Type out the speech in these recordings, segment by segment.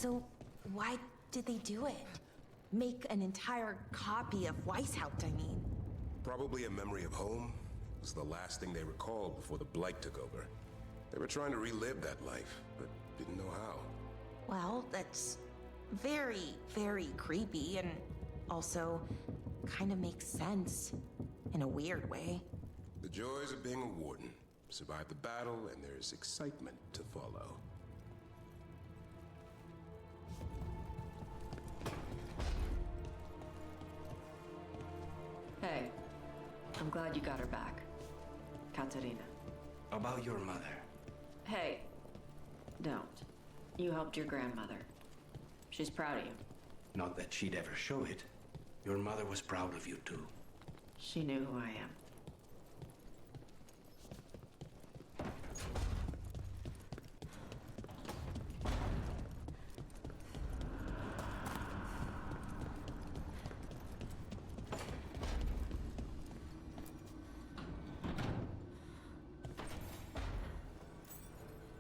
So, why did they do it? Make an entire copy of Weishaupt, I mean. Probably a memory of home. It was the last thing they recalled before the Blight took over. They were trying to relive that life, but didn't know how. Well, that's very, very creepy, and also kind of makes sense in a weird way. The joys of being a warden. Survive the battle, and there's excitement to follow. Hey, I'm glad you got her back. Katerina. About your mother. Hey, don't. You helped your grandmother. She's proud of you. Not that she'd ever show it. Your mother was proud of you too. She knew who I am.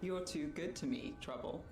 You're too good to me, Trouble.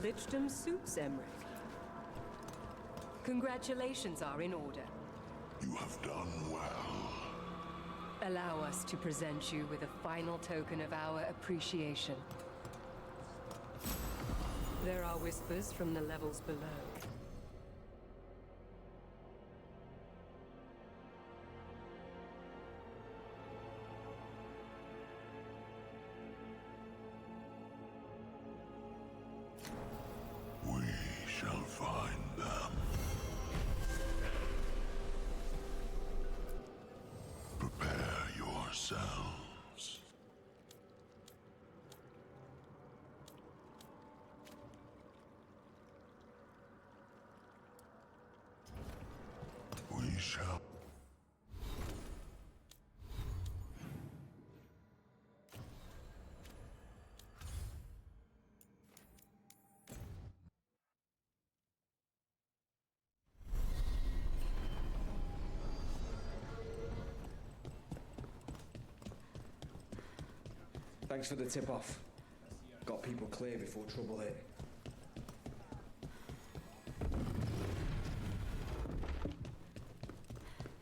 Lichdom suits, Emmerich. Congratulations are in order. You have done well. Allow us to present you with a final token of our appreciation. There are whispers from the levels below. We shall find them. Prepare yourselves. We shall... Thanks for the tip-off. Got people clear before trouble hit.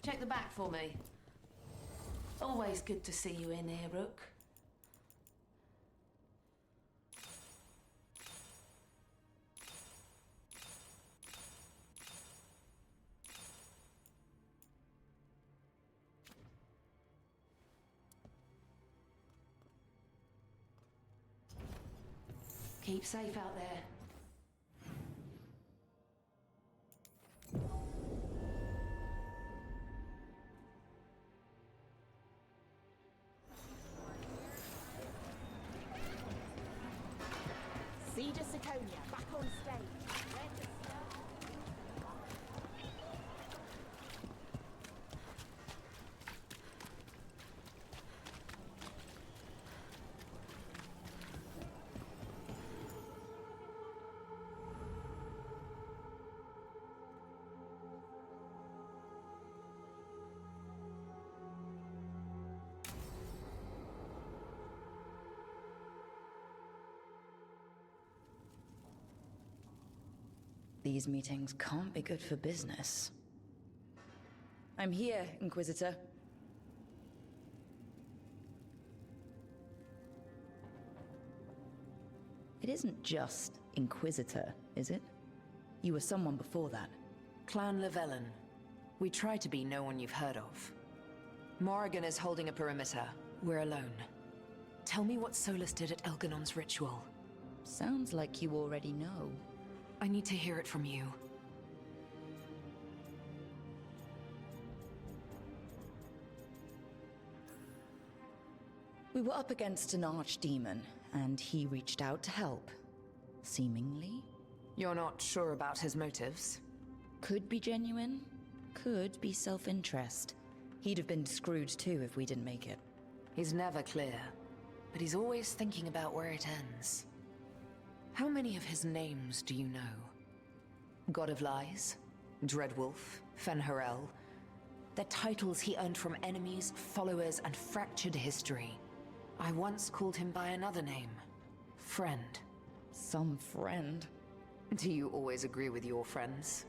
Check the back for me. Always good to see you in here, Rook. Keep safe out there. Cedar Siconia, back on stage. Where to start? These meetings can't be good for business. I'm here, Inquisitor. It isn't just Inquisitor, is it? You were someone before that. Clan Llewellyn. We try to be no one you've heard of. Morrigan is holding a perimeter. We're alone. Tell me what Solus did at Elganon's ritual. Sounds like you already know. I need to hear it from you. We were up against an archdemon, and he reached out to help. Seemingly. You're not sure about his motives? Could be genuine, could be self-interest. He'd have been screwed too if we didn't make it. He's never clear, but he's always thinking about where it ends. How many of his names do you know? God of Lies, Dreadwolf, Fen'Harel. They're titles he earned from enemies, followers, and fractured history. I once called him by another name. Friend. Some friend. Do you always agree with your friends?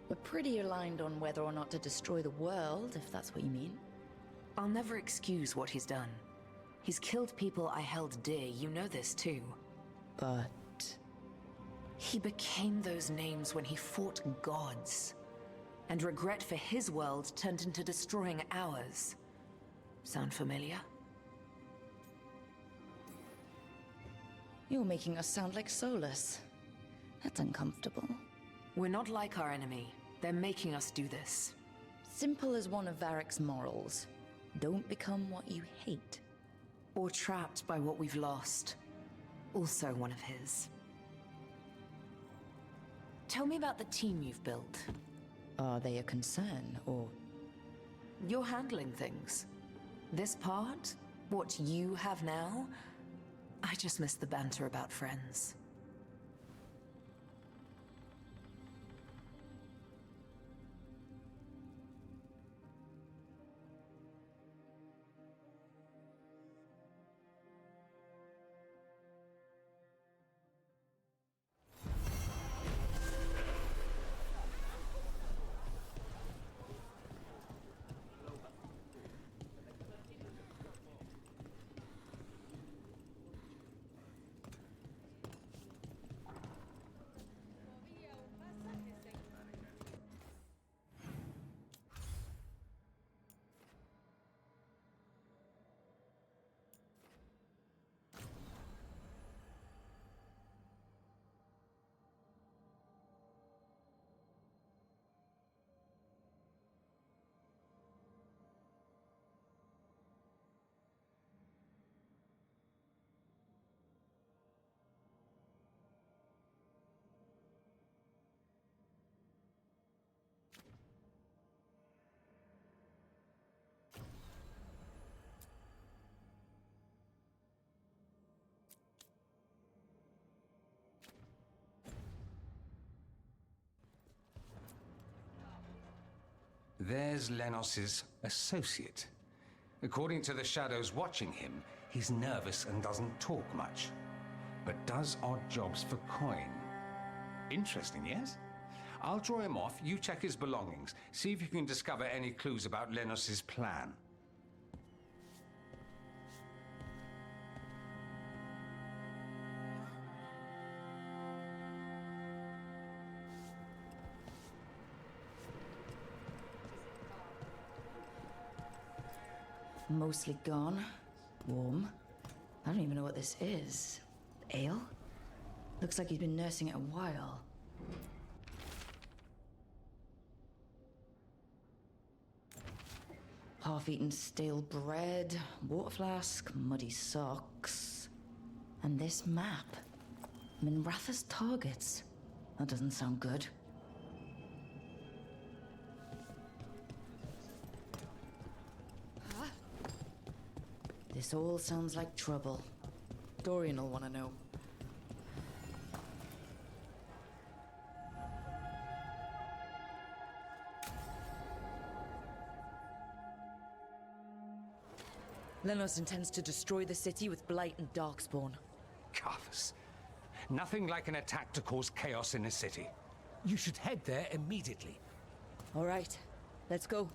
We're pretty aligned on whether or not to destroy the world, if that's what you mean. I'll never excuse what he's done. He's killed people I held dear, you know this too. But... he became those names when he fought gods. And regret for his world turned into destroying ours. Sound familiar? You're making us sound like Solus. That's uncomfortable. We're not like our enemy. They're making us do this. Simple as one of Varric's morals. Don't become what you hate. Or trapped by what we've lost. Also one of his. Tell me about the team you've built. Are they a concern, or...? You're handling things. This part, what you have now, I just miss the banter about friends. There's Lenos's associate. According to the shadows watching him, he's nervous and doesn't talk much, but does odd jobs for coin. Interesting, yes? I'll draw him off, you check his belongings, see if you can discover any clues about Lenos's plan. Mostly gone. Warm. I don't even know what this is. Ale? Looks like he's been nursing it a while. Half-eaten stale bread, water flask, muddy socks. And this map. Minratha's targets. That doesn't sound good. This all sounds like trouble. Dorian will want to know. Lenos intends to destroy the city with Blight and Darkspawn. Carthus. Nothing like an attack to cause chaos in a city. You should head there immediately. All right, let's go.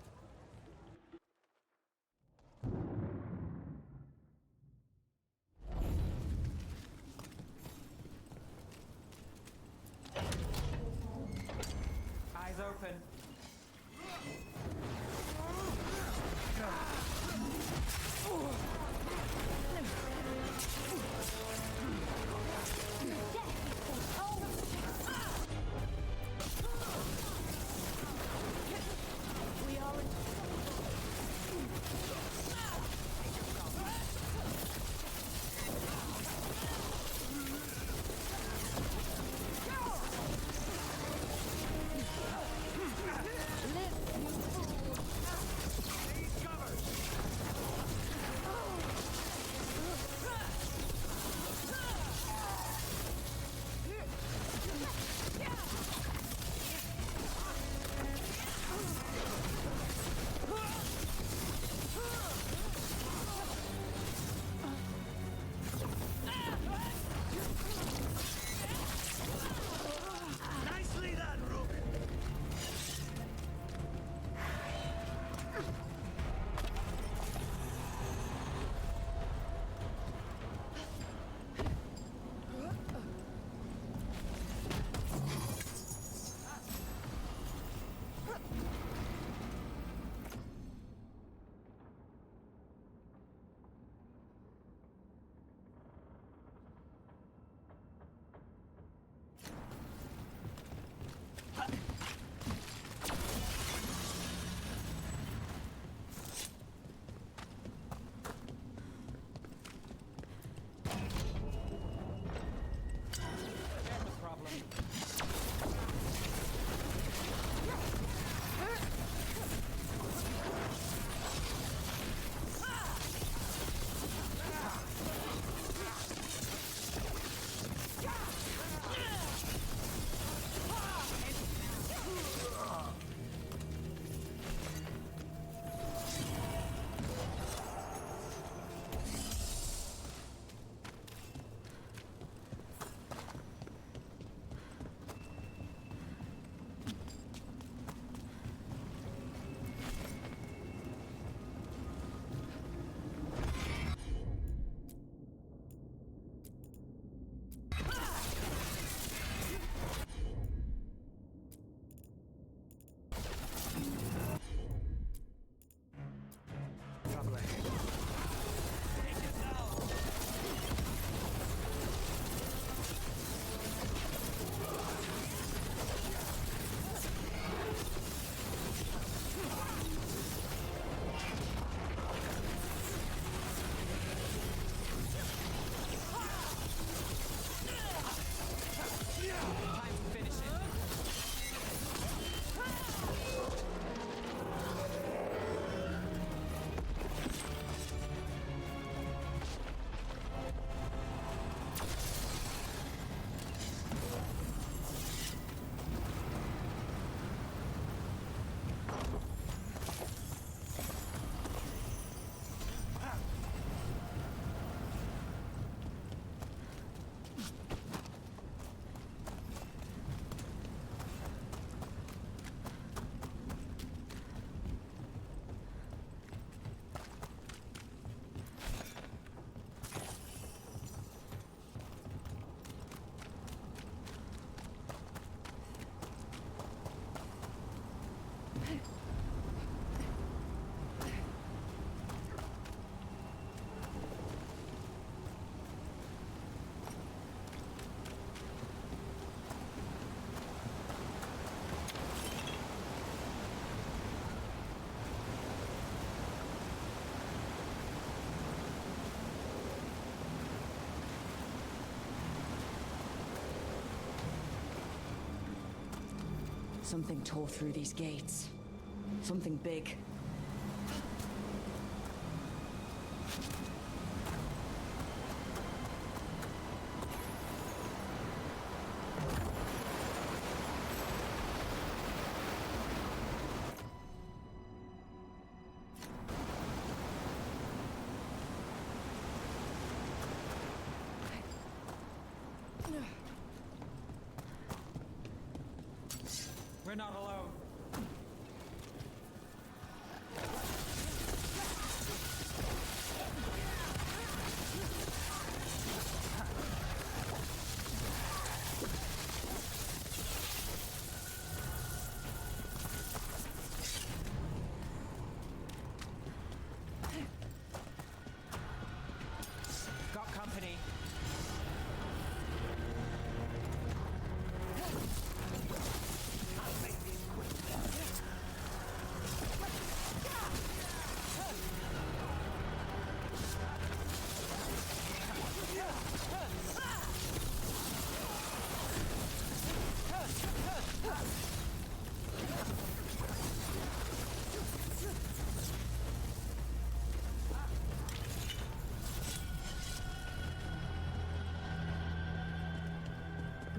Something tore through these gates. Something big. We're not alone. Got company.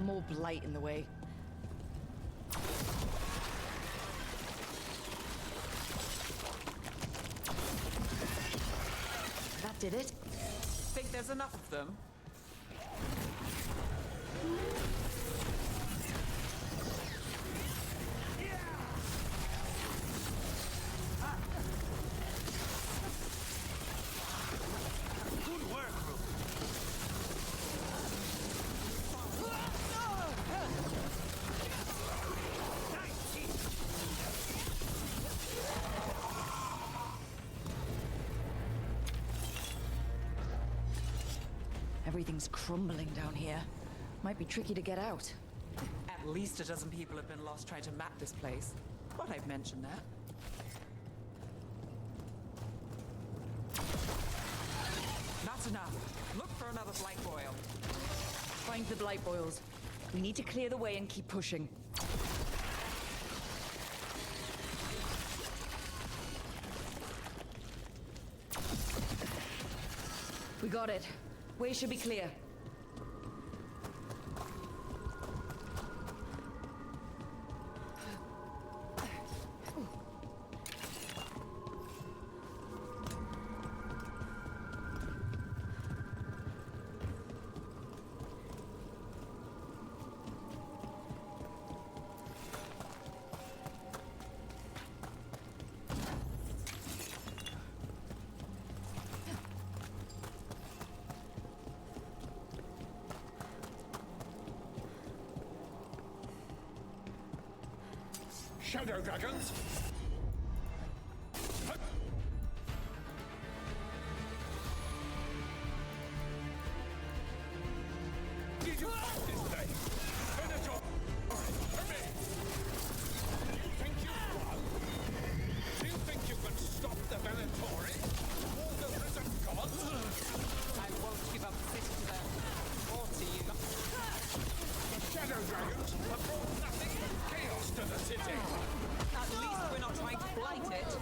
More blight in the way. That did it. Think there's enough of them? Good work, Rook. Everything's crumbling down here. Might be tricky to get out. At least a dozen people have been lost trying to map this place. But I've mentioned that. That's enough. Look for another blight boil. Find the blight boils. We need to clear the way and keep pushing. We got it. Way should be clear. Shadow dragons! Did you find this thing? Venator! Come in! You think you've won? Do you think you can stop the Venatori? All the risen gods? I won't give up the city to them. Or to you. The shadow dragons have brought nothing but chaos to the city! At least we're not trying to blight it.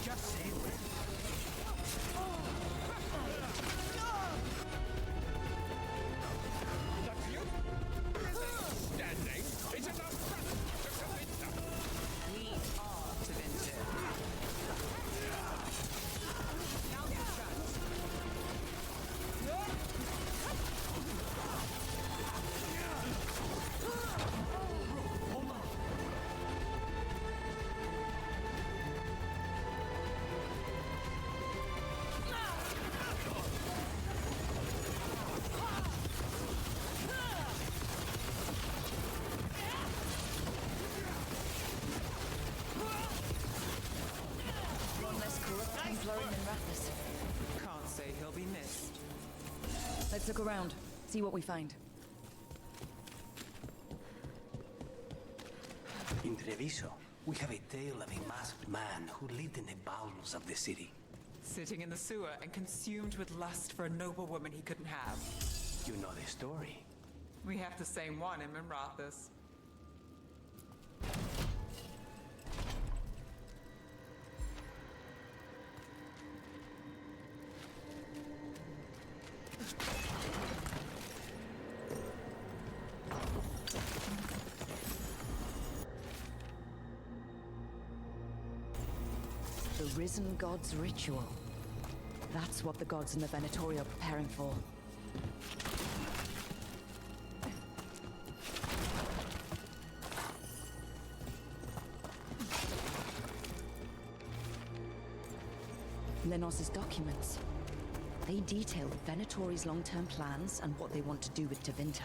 Just say when. The few standing is enough to convince them. We are to venture. Now's your chance. One less corrupt Templar in Rathus. Can't say he'll be missed. Let's look around. See what we find. Intreviso. We have a tale of a masked man who lived in the bowels of the city. Sitting in the sewer and consumed with lust for a noble woman he couldn't have. You know the story. We have the same one in Minrathous. The Risen God's ritual. That's what the gods in the Venatori are preparing for. Lenos's documents. They detail Venatori's long-term plans and what they want to do with Tevinter.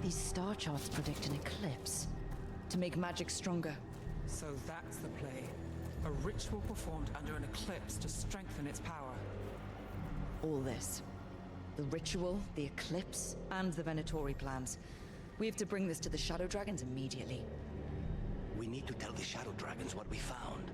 These star charts predict an eclipse to make magic stronger. So that's the play. A ritual performed under an eclipse to strengthen its power. All this. The ritual, the eclipse, and the Venatori plans. We have to bring this to the Shadow Dragons immediately. We need to tell the Shadow Dragons what we found.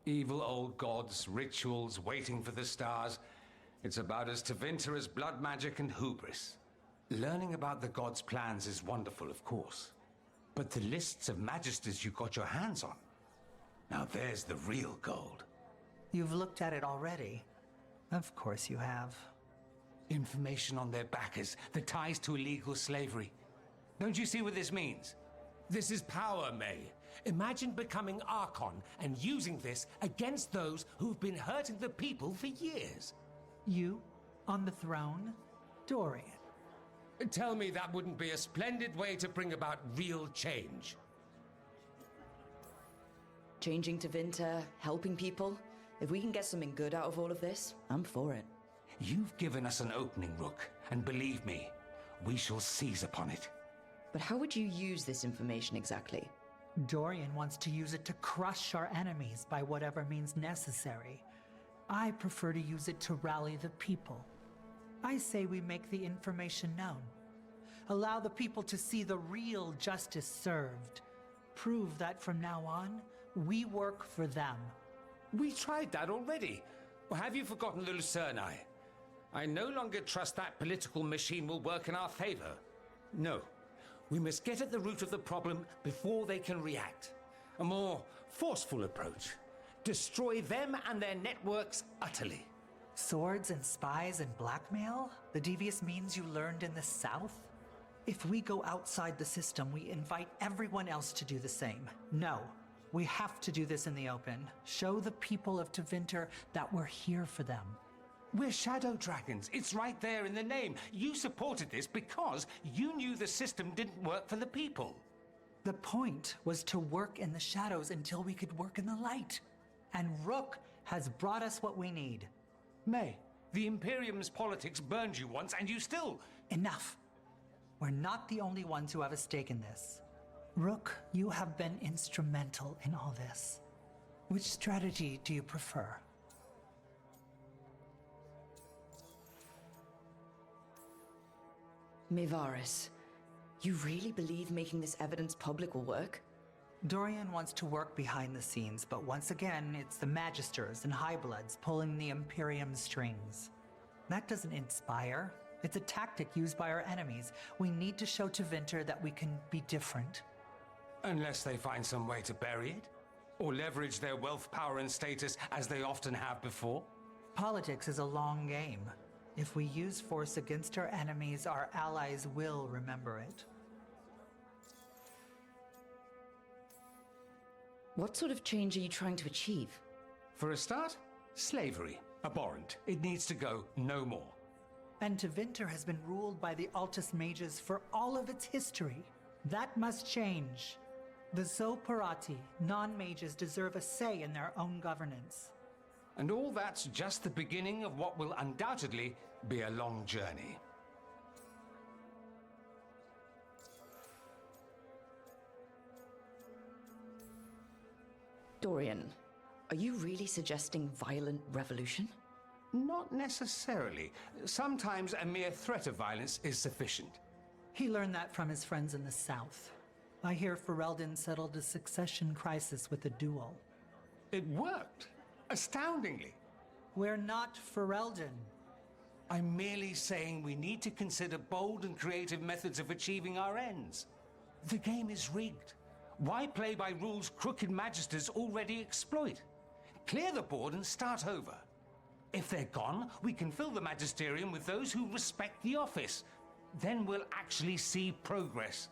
Evil old gods, rituals, waiting for the stars. It's about as Tevinter as blood magic and hubris. Learning about the gods' plans is wonderful, of course. But the lists of magisters you got your hands on, now there's the real gold. You've looked at it already. Of course you have. Information on their backers, the ties to illegal slavery. Don't you see what this means? This is power, May. Imagine becoming Archon and using this against those who've been hurting the people for years. You? On the throne? Dorian. Tell me that wouldn't be a splendid way to bring about real change. Changing Tevinter, helping people. If we can get something good out of all of this, I'm for it. You've given us an opening, Rook, and believe me, we shall seize upon it. But how would you use this information exactly? Dorian wants to use it to crush our enemies by whatever means necessary. I prefer to use it to rally the people. I say we make the information known. Allow the people to see the real justice served. Prove that from now on, we work for them. We tried that already. Or have you forgotten Lucerni? I no longer trust that political machine will work in our favor. No. We must get at the root of the problem before they can react. A more forceful approach. Destroy them and their networks utterly. Swords and spies and blackmail? The devious means you learned in the South? If we go outside the system, we invite everyone else to do the same. No, we have to do this in the open. Show the people of Tevinter that we're here for them. We're shadow dragons. It's right there in the name. You supported this because you knew the system didn't work for the people. The point was to work in the shadows until we could work in the light. And Rook has brought us what we need. May, the Imperium's politics burned you once and you still... Enough. We're not the only ones who have a stake in this. Rook, you have been instrumental in all this. Which strategy do you prefer? Mevaris, you really believe making this evidence public will work? Dorian wants to work behind the scenes, but once again, it's the Magisters and Highbloods pulling the Imperium's strings. That doesn't inspire. It's a tactic used by our enemies. We need to show Tevinter that we can be different. Unless they find some way to bury it? Or leverage their wealth, power, and status as they often have before? Politics is a long game. If we use force against our enemies, our allies will remember it. What sort of change are you trying to achieve? For a start, slavery. Abhorrent. It needs to go no more. And Tevinter has been ruled by the Altus Mages for all of its history. That must change. The Zoparati, non-mages, deserve a say in their own governance. And all that's just the beginning of what will undoubtedly be a long journey. Dorian, are you really suggesting violent revolution? Not necessarily. Sometimes a mere threat of violence is sufficient. He learned that from his friends in the South. I hear Ferelden settled a succession crisis with a duel. It worked. Astoundingly. We're not Ferelden. I'm merely saying we need to consider bold and creative methods of achieving our ends. The game is rigged. Why play by rules crooked magisters already exploit? Clear the board and start over. If they're gone, we can fill the magisterium with those who respect the office. Then we'll actually see progress.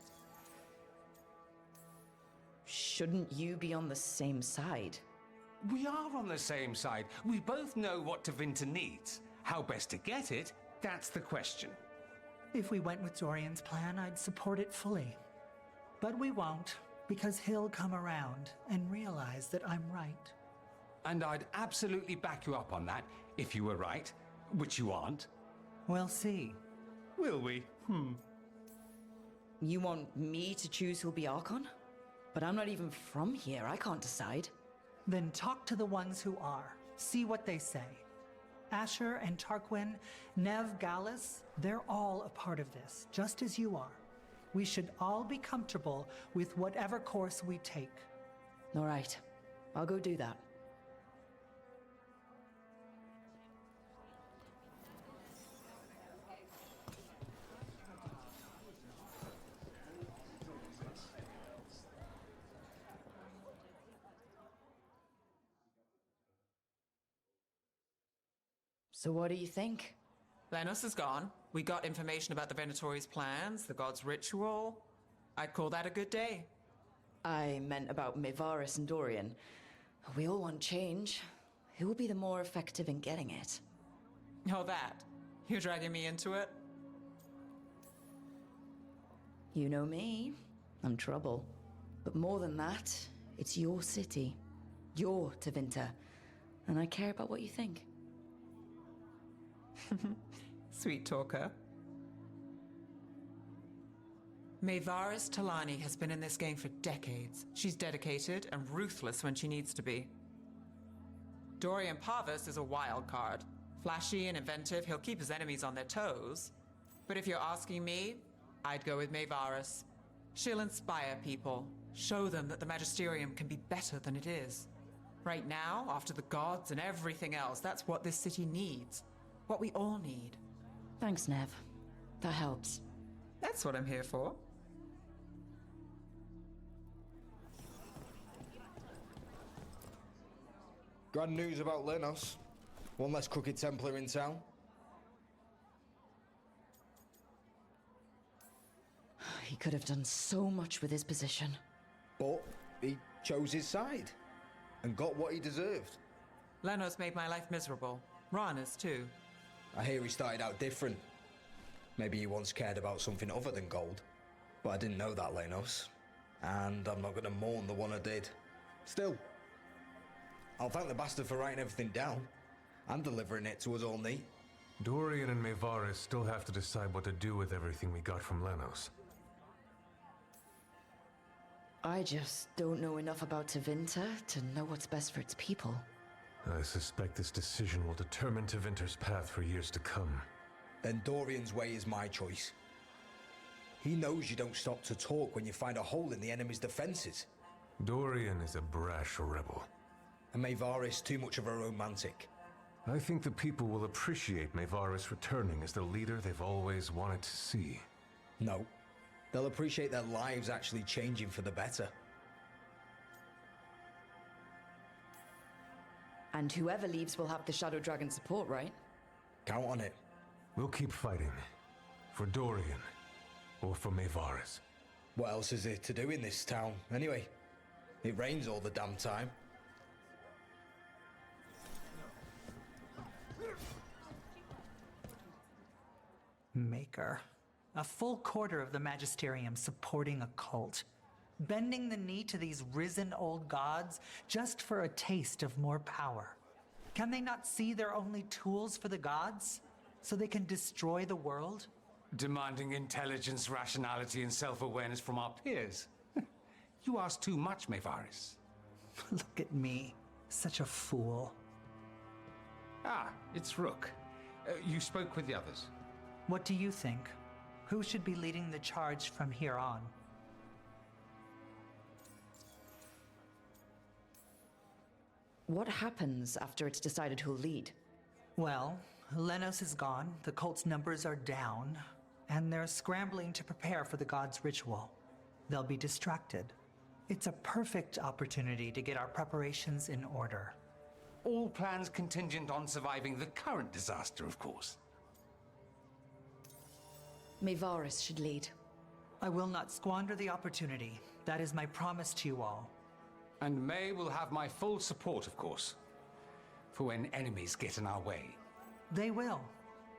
Shouldn't you be on the same side? We are on the same side. We both know what Tevinter needs. How best to get it, that's the question. If we went with Dorian's plan, I'd support it fully. But we won't, because he'll come around and realize that I'm right. And I'd absolutely back you up on that, if you were right, which you aren't. We'll see. Will we? You want me to choose who'll be Archon? But I'm not even from here, I can't decide. Then talk to the ones who are. See what they say. Asher and Tarquin, Nev, Gallus, they're all a part of this, just as you are. We should all be comfortable with whatever course we take. All right, I'll go do that. So what do you think? Lenos is gone. We got information about the Venatori's plans, the god's ritual. I'd call that a good day. I meant about Mevaris and Dorian. We all want change. Who will be the more effective in getting it? Oh, that. You're dragging me into it? You know me. I'm trouble. But more than that, it's your city. Your Tevinter. And I care about what you think. Sweet talker. Mevaris Talani has been in this game for decades. She's dedicated and ruthless when she needs to be. Dorian Parvis is a wild card. Flashy and inventive, he'll keep his enemies on their toes. But if you're asking me, I'd go with Mevaris. She'll inspire people, show them that the Magisterium can be better than it is. Right now, after the gods and everything else, that's what this city needs. What we all need. Thanks, Nev. That helps. That's what I'm here for. Grand news about Lenos. One less crooked Templar in town. He could have done so much with his position. But he chose his side and got what he deserved. Lenos made my life miserable. Ron is too. I hear he started out different. Maybe he once cared about something other than gold. But I didn't know that, Lenos. And I'm not gonna mourn the one I did. Still, I'll thank the bastard for writing everything down and delivering it to us all neat. Dorian and Maevaris still have to decide what to do with everything we got from Lenos. I just don't know enough about Tevinter to know what's best for its people. I suspect this decision will determine Tevinter's path for years to come. Then Dorian's way is my choice. He knows you don't stop to talk when you find a hole in the enemy's defenses. Dorian is a brash rebel. And Maevaris too much of a romantic. I think the people will appreciate Maevaris returning as the leader they've always wanted to see. No. They'll appreciate their lives actually changing for the better. And whoever leaves will have the Shadow Dragon support, right? Count on it. We'll keep fighting. For Dorian. Or for Maevaris. What else is there to do in this town, anyway? It rains all the damn time. Maker. A full quarter of the Magisterium supporting a cult. Bending the knee to these risen old gods just for a taste of more power. Can they not see they're only tools for the gods? So they can destroy the world? Demanding intelligence, rationality, and self-awareness from our peers. You ask too much, Maevaris. Look at me. Such a fool. Ah, it's Rook. You spoke with the others. What do you think? Who should be leading the charge from here on? What happens after it's decided who'll lead? Well, Lenos is gone, the cult's numbers are down, and they're scrambling to prepare for the god's ritual. They'll be distracted. It's a perfect opportunity to get our preparations in order. All plans contingent on surviving the current disaster, of course. Maevaris should lead. I will not squander the opportunity. That is my promise to you all. And May will have my full support, of course. For when enemies get in our way. They will.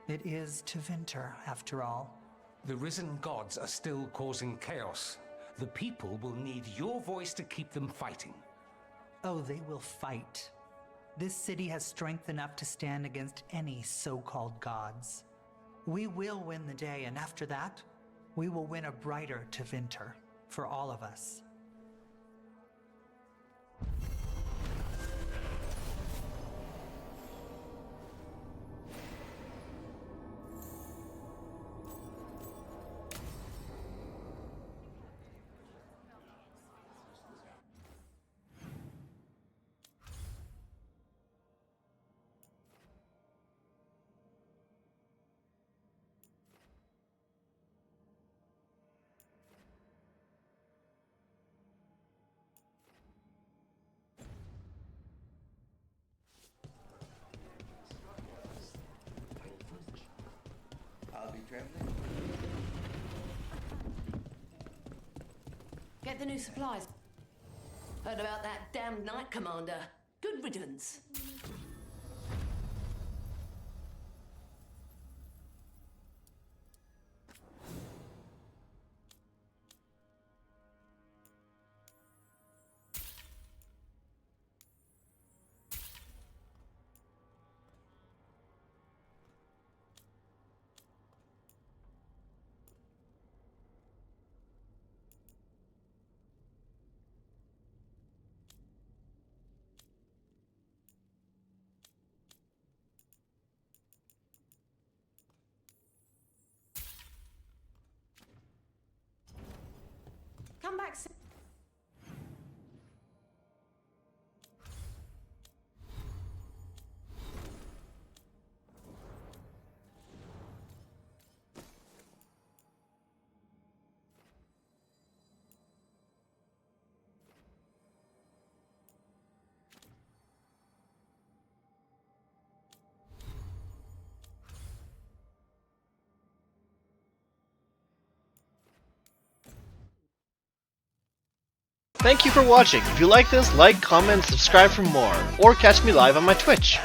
It is Tevinter, after all. The risen gods are still causing chaos. The people will need your voice to keep them fighting. Oh, they will fight. This city has strength enough to stand against any so-called gods. We will win the day, and after that, we will win a brighter Tevinter for all of us. I'll be traveling. Get the new supplies. Heard about that damned Knight Commander. Good riddance. Thank you for watching. If you like this, like, comment, and subscribe for more, or catch me live on my Twitch.